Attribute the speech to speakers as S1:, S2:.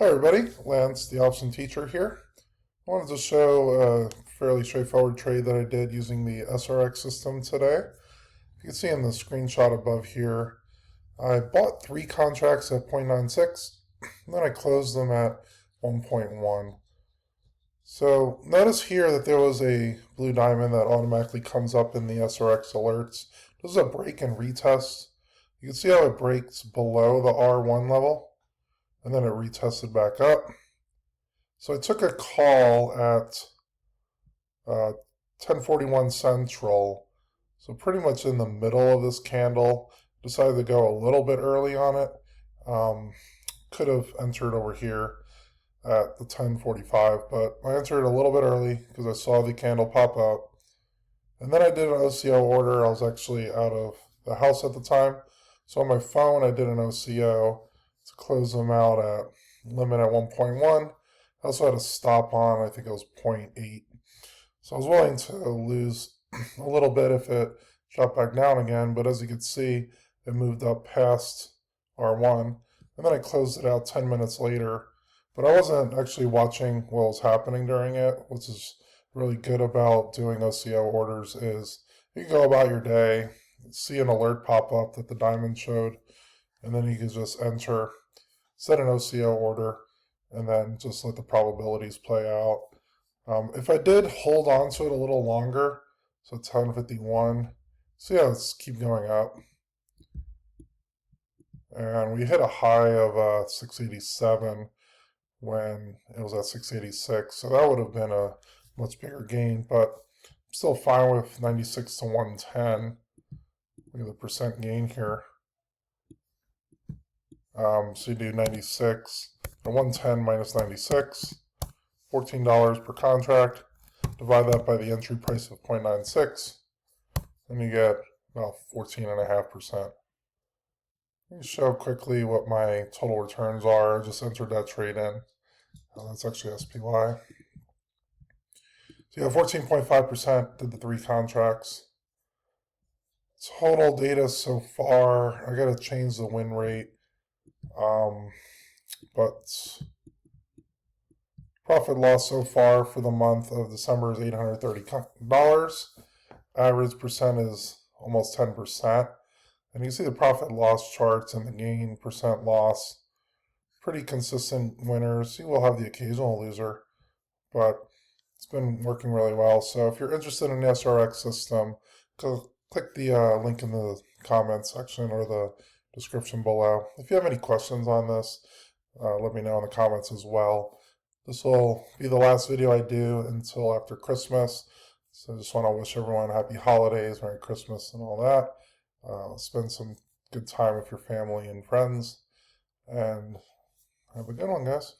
S1: Hi everybody, Lance, the option teacher here. I wanted to show a fairly straightforward trade that I did using the SRX system today. You can see in the screenshot above here, I bought 3 contracts at 0.96, and then I closed them at 1.1. So notice here that there was a blue diamond that automatically comes up in the SRX alerts. This is a break and retest. You can see how it breaks below the R1 level, and then it retested back up. So I took a call at 10:41 Central, so pretty much in the middle of this candle. Decided to go a little bit early on it. Could have entered over here at the 10:45, but I entered a little bit early because I saw the candle pop up. And then I did an OCO order. I was actually out of the house at the time. So on my phone, I did an OCO to close them out at limit at 1.1. I also had a stop on, I think it was 0.8. So I was willing to lose a little bit if it dropped back down again, but as you can see, it moved up past R1. And then I closed it out 10 minutes later. But I wasn't actually watching what was happening during it, which is really good about doing OCO orders is you can go about your day, see an alert pop up that the diamond showed, and then you can just enter, set an OCO order, and then just let the probabilities play out. If I did hold on to it a little longer, so 10:51, see how it's keep going up. And we hit a high of 687 when it was at 686, so that would have been a much bigger gain, but I'm still fine with 96 to 110. Look at the percent gain here. So you do 96, 110 minus 96, $14 per contract. Divide that by the entry price of 0.96, and you get about 14.5%. Let me show quickly what my total returns are. I just entered that trade in. That's actually SPY. So you have 14.5%, did the 3 contracts. Total data so far, I gotta change the win rate. But profit loss so far for the month of December is $830. Average percent is almost 10%. And you see the profit loss charts and the gain percent loss. Pretty consistent winners. You will have the occasional loser, but it's been working really well. So if you're interested in the SRX system, click the link in the comments section or the description below. If you have any questions on this, let me know in the comments as well. This will be the last video I do until after Christmas. So I just want to wish everyone happy holidays, Merry Christmas and all that. Spend some good time with your family and friends. And have a good one, guys.